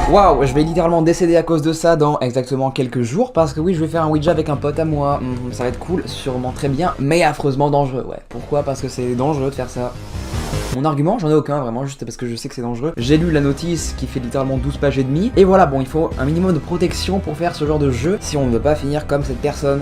Waouh, je vais littéralement décéder à cause de ça dans exactement quelques jours, parce que oui, je vais faire un Ouija avec un pote à moi. Ça va être cool, sûrement très bien, mais affreusement dangereux. Ouais, pourquoi? Parce que c'est dangereux de faire ça. Mon argument, j'en ai aucun vraiment, juste parce que je sais que c'est dangereux. J'ai lu la notice qui fait littéralement 12 pages et demie, et voilà, bon, il faut un minimum de protection pour faire ce genre de jeu si on ne veut pas finir comme cette personne.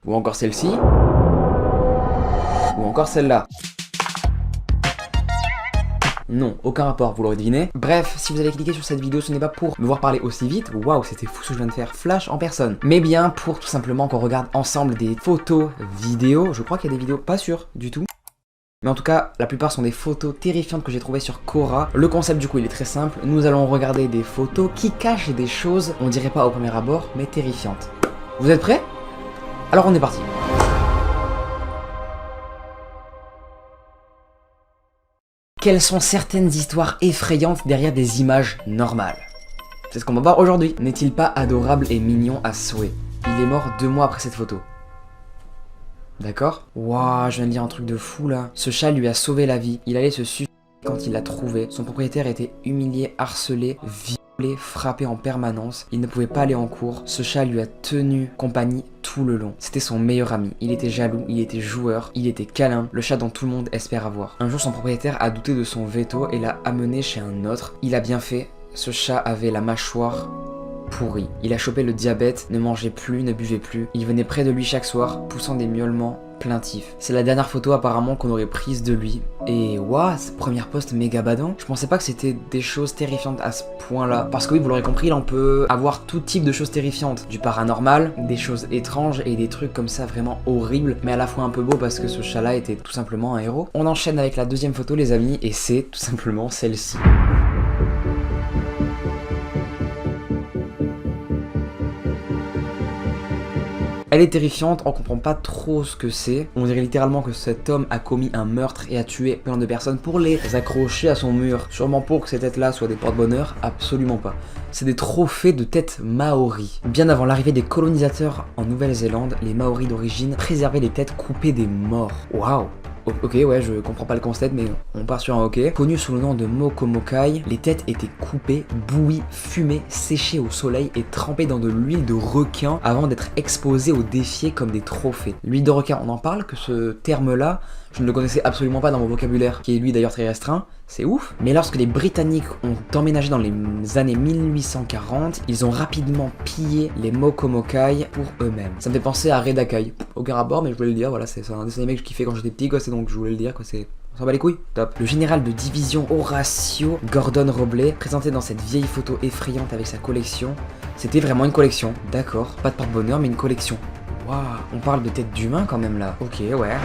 Ou encore celle-ci. Ou encore celle-là. Non, aucun rapport, vous l'aurez deviné. Bref, si vous avez cliqué sur cette vidéo, ce n'est pas pour me voir parler aussi vite, waouh, c'était fou ce que je viens de faire, flash en personne, mais bien pour tout simplement qu'on regarde ensemble des photos, vidéos, je crois qu'il y a des vidéos, pas sûr du tout. Mais en tout cas, la plupart sont des photos terrifiantes que j'ai trouvées sur Quora. Le concept du coup, il est très simple, nous allons regarder des photos qui cachent des choses, on dirait pas au premier abord, mais terrifiantes. Vous êtes prêts? Alors on est parti. Quelles sont certaines histoires effrayantes derrière des images normales? C'est ce qu'on va voir aujourd'hui. N'est-il pas adorable et mignon à souhait? Il est mort 2 mois après cette photo. D'accord? Waouh, je viens de lire un truc de fou là. Ce chat lui a sauvé la vie. Il allait se suicider quand il l'a trouvé. Son propriétaire était humilié, harcelé, violé, frappé en permanence. Il ne pouvait pas aller en cours. Ce chat lui a tenu compagnie tout le long. C'était son meilleur ami. Il était jaloux, il était joueur, il était câlin, le chat dont tout le monde espère avoir. Un jour, son propriétaire a douté de son veto et l'a amené chez un autre. Il a bien fait. Ce chat avait la mâchoire pourrie. Il a chopé le diabète, ne mangeait plus, ne buvait plus. Il venait près de lui chaque soir, poussant des miaulements plaintifs. C'est la dernière photo apparemment qu'on aurait prise de lui. Et waouh, ce premier post méga badant. Je pensais pas que c'était des choses terrifiantes à ce point-là. Parce que oui, vous l'aurez compris, là on peut avoir tout type de choses terrifiantes. Du paranormal, des choses étranges et des trucs comme ça vraiment horribles, mais à la fois un peu beau parce que ce chat-là était tout simplement un héros. On enchaîne avec la deuxième photo les amis, et c'est tout simplement celle-ci. Elle est terrifiante, on comprend pas trop ce que c'est. On dirait littéralement que cet homme a commis un meurtre et a tué plein de personnes pour les accrocher à son mur. Sûrement pour que ces têtes-là soient des porte-bonheur, absolument pas. C'est des trophées de têtes maoris. Bien avant l'arrivée des colonisateurs en Nouvelle-Zélande, les maoris d'origine préservaient les têtes coupées des morts. Waouh! Ok, ouais, je comprends pas le concept, mais on part sur un ok. Connu sous le nom de mokomokai, les têtes étaient coupées, bouillies, fumées, séchées au soleil et trempées dans de l'huile de requin avant d'être exposées aux défiés comme des trophées. L'huile de requin, on en parle, que ce terme-là, je ne le connaissais absolument pas dans mon vocabulaire, qui est lui d'ailleurs très restreint. C'est ouf. Mais lorsque les Britanniques ont emménagé dans les années 1840, ils ont rapidement pillé les mokomokai pour eux-mêmes. Ça me fait penser à Redakai. Aucun rapport, mais je voulais le dire, voilà, c'est un dessin animé que je kiffais quand j'étais petit, quoi, c'est donc je voulais le dire, quoi, c'est... On s'en bat les couilles? Top. Le général de division Horatio Gordon Robley, présenté dans cette vieille photo effrayante avec sa collection, c'était vraiment une collection, d'accord. Pas de porte-bonheur, mais une collection. Waouh, on parle de tête d'humain quand même là. Ok, ouais.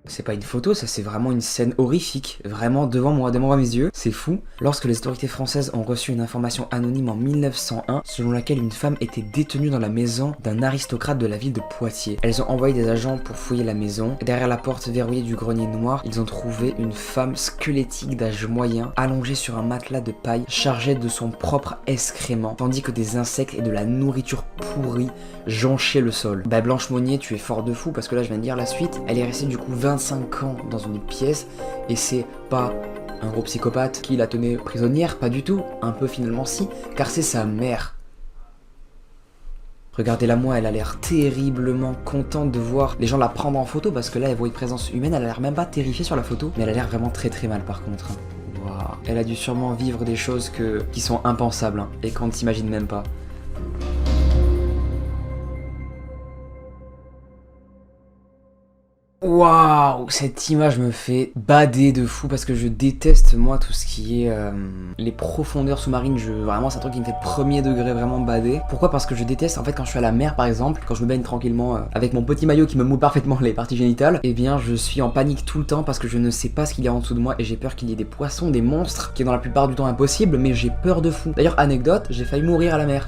C'est pas une photo, ça c'est vraiment une scène horrifique, vraiment devant moi mes yeux, c'est fou. Lorsque les autorités françaises ont reçu une information anonyme en 1901, selon laquelle une femme était détenue dans la maison d'un aristocrate de la ville de Poitiers. Elles ont envoyé des agents pour fouiller la maison, et derrière la porte verrouillée du grenier noir, ils ont trouvé une femme squelettique d'âge moyen, allongée sur un matelas de paille, chargée de son propre excrément, tandis que des insectes et de la nourriture pourrie jonchaient le sol. Bah Blanche Monnier, tu es fort de fou, parce que là je viens de lire la suite, elle est restée du coup 25 ans dans une pièce, et c'est pas un gros psychopathe qui la tenait prisonnière, pas du tout, un peu finalement si, car c'est sa mère. Regardez-la moi, elle a l'air terriblement contente de voir les gens la prendre en photo, parce que là elle voit une présence humaine, elle a l'air même pas terrifiée sur la photo, mais elle a l'air vraiment très mal par contre. Wow. Elle a dû sûrement vivre des choses qui sont impensables, hein, et qu'on ne s'imagine même pas. Waouh, cette image me fait bader de fou parce que je déteste moi tout ce qui est les profondeurs sous-marines. Vraiment c'est un truc qui me fait premier degré vraiment bader. Pourquoi? Parce que je déteste en fait quand je suis à la mer par exemple, quand je me baigne tranquillement avec mon petit maillot qui me moule parfaitement les parties génitales, et bien je suis en panique tout le temps parce que je ne sais pas ce qu'il y a en dessous de moi et j'ai peur qu'il y ait des poissons, des monstres, qui est dans la plupart du temps impossible, mais j'ai peur de fou. D'ailleurs anecdote, j'ai failli mourir à la mer.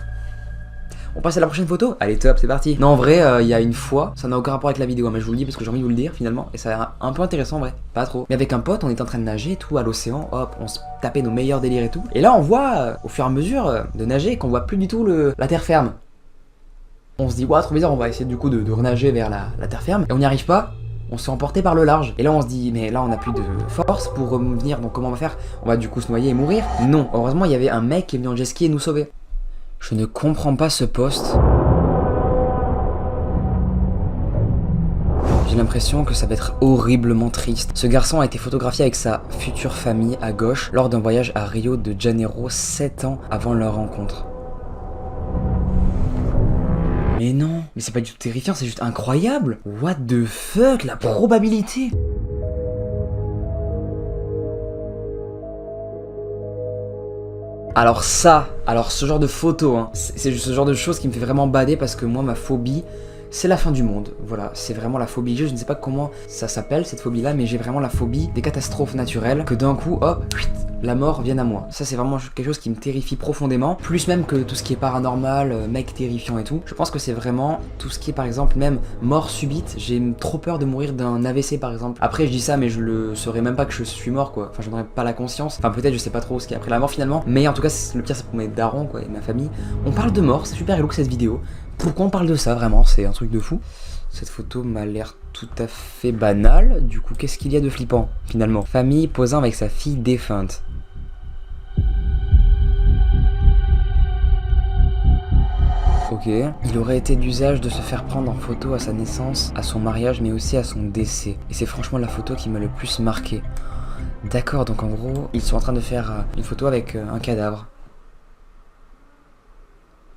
On passe à la prochaine photo? Allez top, c'est parti. Non en vrai, il y a une fois, ça n'a aucun rapport avec la vidéo, mais je vous le dis parce que j'ai envie de vous le dire finalement, et ça a l'air un peu intéressant en vrai, pas trop. Mais avec un pote, on était en train de nager et tout à l'océan, hop, on se tapait nos meilleurs délires et tout. Et là on voit, au fur et à mesure de nager, qu'on voit plus du tout la terre ferme. On se dit, ouah trop bizarre, on va essayer du coup de renager vers la terre ferme, et on n'y arrive pas. On s'est emporté par le large. Et là on se dit mais là on a plus de force pour revenir, donc comment on va faire? On va du coup se noyer et mourir? Non, heureusement il y avait un mec qui est venu en jet ski et nous sauver. Je ne comprends pas ce poste. J'ai l'impression que ça va être horriblement triste. Ce garçon a été photographié avec sa future famille à gauche lors d'un voyage à Rio de Janeiro 7 ans avant leur rencontre. Mais non, mais c'est pas du tout terrifiant, c'est juste incroyable. What the fuck, la probabilité. Alors ce genre de photo, hein, c'est juste ce genre de choses qui me fait vraiment bader parce que moi ma phobie, c'est la fin du monde. Voilà, c'est vraiment la phobie. Je ne sais pas comment ça s'appelle cette phobie là, mais j'ai vraiment la phobie des catastrophes naturelles, que d'un coup, hop, la mort vienne à moi. Ça c'est vraiment quelque chose qui me terrifie profondément, plus même que tout ce qui est paranormal, mec terrifiant et tout. Je pense que c'est vraiment tout ce qui est par exemple même mort subite. J'ai trop peur de mourir d'un AVC par exemple. Après je dis ça mais je le saurais même pas que je suis mort quoi. Enfin j'en aurais pas la conscience. Enfin peut-être je sais pas trop ce qu'il y a après la mort finalement. Mais en tout cas le pire c'est pour mes darons quoi et ma famille. On parle de mort, c'est super hello que cette vidéo. Pourquoi on parle de ça vraiment? C'est un truc de fou. Cette photo m'a l'air tout à fait banale. Du coup, qu'est-ce qu'il y a de flippant finalement? Famille posant avec sa fille défunte. Ok. Il aurait été d'usage de se faire prendre en photo à sa naissance, à son mariage, mais aussi à son décès. Et c'est franchement la photo qui m'a le plus marqué. D'accord, donc en gros, ils sont en train de faire une photo avec un cadavre.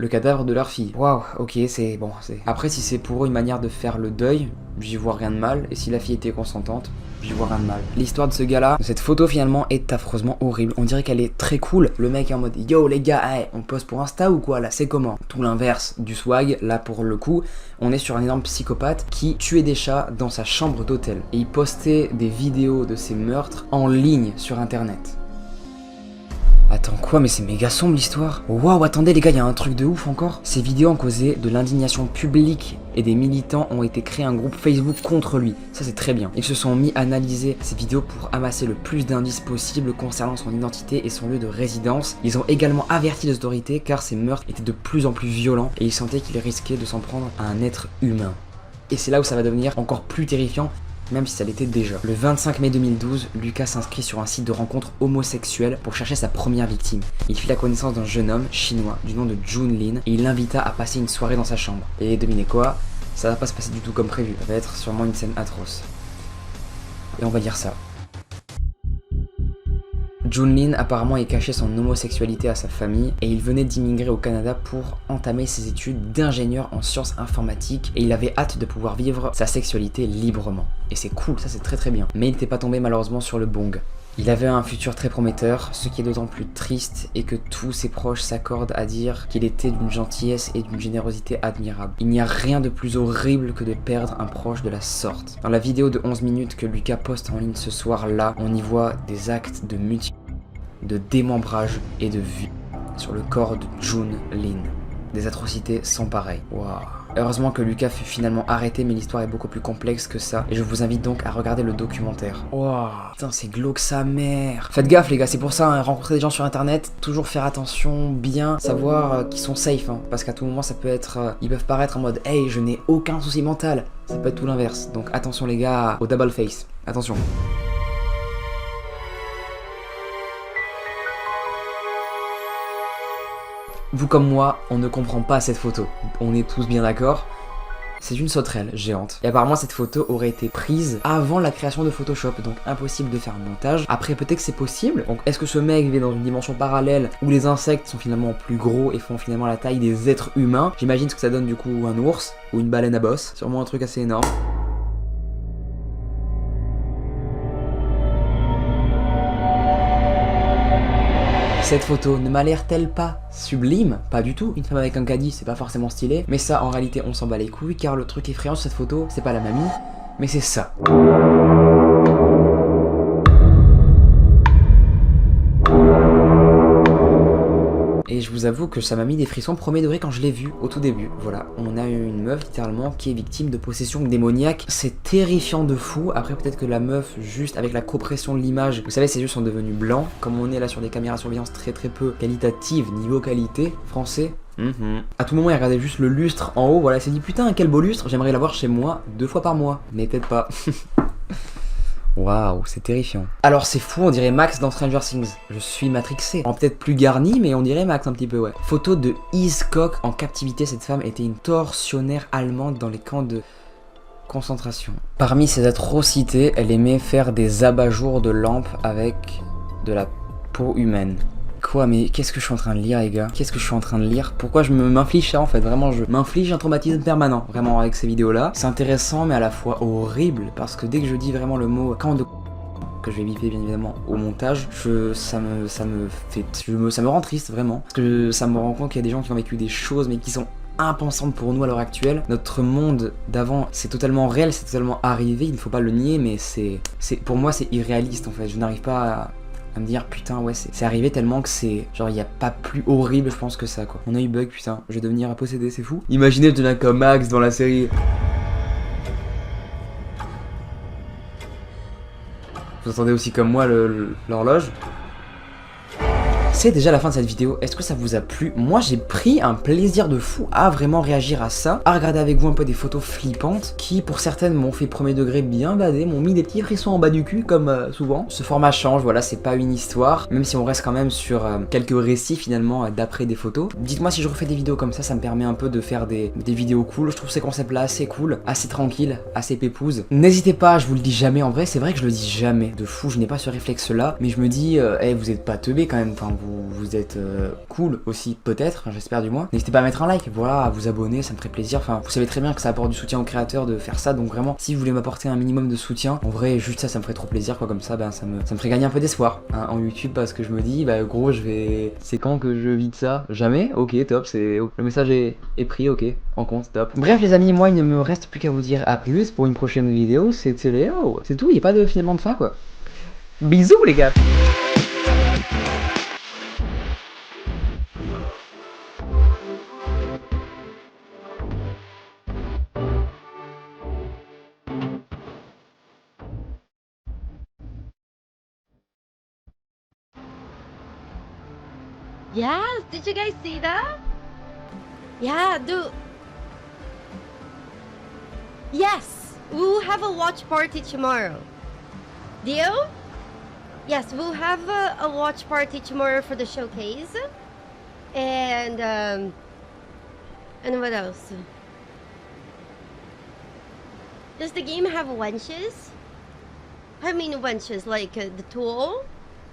Le cadavre de leur fille. Waouh, ok, c'est bon. Après, si c'est pour eux une manière de faire le deuil, j'y vois rien de mal. Et si la fille était consentante, j'y vois rien de mal. L'histoire de ce gars-là, de cette photo finalement, est affreusement horrible. On dirait qu'elle est très cool. Le mec est en mode yo les gars, hey, on poste pour Insta ou quoi là? C'est comment? Tout l'inverse du swag. Là pour le coup, on est sur un énorme psychopathe qui tuait des chats dans sa chambre d'hôtel. Et il postait des vidéos de ses meurtres en ligne sur internet. Attends quoi, mais c'est méga sombre l'histoire. Waouh, attendez les gars, il y a un truc de ouf encore. Ces vidéos ont causé de l'indignation publique et des militants ont été créés un groupe Facebook contre lui. Ça c'est très bien. Ils se sont mis à analyser ces vidéos pour amasser le plus d'indices possible concernant son identité et son lieu de résidence. Ils ont également averti les autorités car ces meurtres étaient de plus en plus violents et ils sentaient qu'ils risquaient de s'en prendre à un être humain. Et c'est là où ça va devenir encore plus terrifiant, même si ça l'était déjà. Le 25 mai 2012, Lucas s'inscrit sur un site de rencontre homosexuelle pour chercher sa première victime. Il fit la connaissance d'un jeune homme chinois du nom de Jun Lin et il l'invita à passer une soirée dans sa chambre. Et devinez quoi, ça va pas se passer du tout comme prévu, ça va être sûrement une scène atroce. Et on va dire ça. Jun Lin apparemment est caché son homosexualité à sa famille et il venait d'immigrer au Canada pour entamer ses études d'ingénieur en sciences informatiques et il avait hâte de pouvoir vivre sa sexualité librement. Et c'est cool, ça c'est très bien. Mais il n'était pas tombé malheureusement sur le bong. Il avait un futur très prometteur, ce qui est d'autant plus triste est que tous ses proches s'accordent à dire qu'il était d'une gentillesse et d'une générosité admirable. Il n'y a rien de plus horrible que de perdre un proche de la sorte. Dans la vidéo de 11 minutes que Lucas poste en ligne ce soir-là, on y voit des actes de mutilation, de démembrage et de vue sur le corps de Jun Lin. Des atrocités sans pareil. Waouh. Heureusement que Lucas fut finalement arrêté, mais l'histoire est beaucoup plus complexe que ça. Et je vous invite donc à regarder le documentaire. Waouh. Putain, c'est glauque sa mère. Faites gaffe les gars, c'est pour ça, hein, rencontrer des gens sur internet, toujours faire attention, bien savoir qu'ils sont safe. Hein, parce qu'à tout moment, ça peut être... ils peuvent paraître en mode hey, je n'ai aucun souci mental. Ça peut être tout l'inverse. Donc attention les gars au double face. Attention. Vous comme moi, on ne comprend pas cette photo. On est tous bien d'accord. C'est une sauterelle géante. Et apparemment cette photo aurait été prise avant la création de Photoshop, donc impossible de faire un montage. Après peut-être que c'est possible. Donc est-ce que ce mec vit dans une dimension parallèle où les insectes sont finalement plus gros et font finalement la taille des êtres humains? J'imagine que ça donne du coup un ours ou une baleine à bosse. Sûrement un truc assez énorme. Cette photo ne m'a l'air-t-elle pas sublime? Pas du tout. Une femme avec un caddie, c'est pas forcément stylé. Mais ça, en réalité, on s'en bat les couilles, car le truc effrayant sur cette photo, c'est pas la mamie, mais c'est ça. Et je vous avoue que ça m'a mis des frissons premier degré quand je l'ai vu au tout début. Voilà, on a une meuf littéralement qui est victime de possession démoniaque. C'est terrifiant de fou. Après peut-être que la meuf, juste avec la compression de l'image, vous savez ses yeux sont devenus blancs. Comme on est là sur des caméras surveillance très peu qualitatives, niveau qualité, français, À tout moment, il regardait juste le lustre en haut, voilà, il s'est dit putain, quel beau lustre, j'aimerais l'avoir chez moi 2 fois par mois. Mais peut-être pas. Waouh, c'est terrifiant. Alors c'est fou, on dirait Max dans Stranger Things. Je suis matrixé. En peut-être plus garni, mais on dirait Max un petit peu, ouais. Photo de Hitchcock en captivité. Cette femme était une tortionnaire allemande dans les camps de concentration. Parmi ses atrocités, elle aimait faire des abat-jours de lampes avec de la peau humaine. Quoi, mais qu'est-ce que je suis en train de lire, les gars? Qu'est-ce que je suis en train de lire? Pourquoi je m'inflige ça, en fait? Vraiment, je m'inflige un traumatisme permanent, vraiment, avec ces vidéos-là. C'est intéressant, mais à la fois horrible, parce que dès que je dis vraiment le mot camp de que je vais biper bien évidemment au montage, ça me rend triste, vraiment. Parce que ça me rend compte qu'il y a des gens qui ont vécu des choses, mais qui sont impensables pour nous à l'heure actuelle. Notre monde d'avant, c'est totalement réel, c'est totalement arrivé, il ne faut pas le nier, mais pour moi, c'est irréaliste, en fait. Je n'arrive pas à me dire putain ouais c'est arrivé tellement que c'est genre il y a pas plus horrible je pense que ça quoi. Mon œil bug putain, je vais devenir possédé, c'est fou. Imaginez je deviens comme Max dans la série. Vous entendez aussi comme moi l'horloge. C'est déjà la fin de cette vidéo, est-ce que ça vous a plu? Moi j'ai pris un plaisir de fou à vraiment réagir à ça, à regarder avec vous un peu des photos flippantes qui pour certaines m'ont fait premier degré bien bader, m'ont mis des petits frissons en bas du cul comme souvent. Ce format change, voilà, c'est pas une histoire, même si on reste quand même sur quelques récits finalement d'après des photos. Dites-moi si je refais des vidéos comme ça me permet un peu de faire des vidéos cool. Je trouve ces concepts là assez cool, assez tranquilles, assez pépouses. N'hésitez pas, je vous le dis jamais, en vrai c'est vrai que je le dis jamais, de fou, je n'ai pas ce réflexe là, mais je me dis, hey, vous êtes pas teubés quand même, enfin vous êtes cool aussi, peut-être, j'espère du moins. N'hésitez pas à mettre un like, voilà, à vous abonner, ça me ferait plaisir. Enfin, vous savez très bien que ça apporte du soutien aux créateurs de faire ça, donc vraiment, si vous voulez m'apporter un minimum de soutien, en vrai, juste ça me ferait trop plaisir, quoi, comme ça, ben, ça me ferait gagner un peu d'espoir hein, en YouTube, parce que je me dis, bah gros, c'est quand que je vis de ça? Jamais? Ok, top, le message est pris, ok, en compte, top. Bref, les amis, moi, il ne me reste plus qu'à vous dire à plus pour une prochaine vidéo, c'est tout, il n'y a pas de finalement de fin, quoi. Bisous, les gars! Yes, did you guys see that? Yeah, dude. Yes, we'll have a watch party tomorrow. Deal? Yes, we'll have a watch party tomorrow for the showcase. And what else? Does the game have wenches? I mean wenches, like the tool?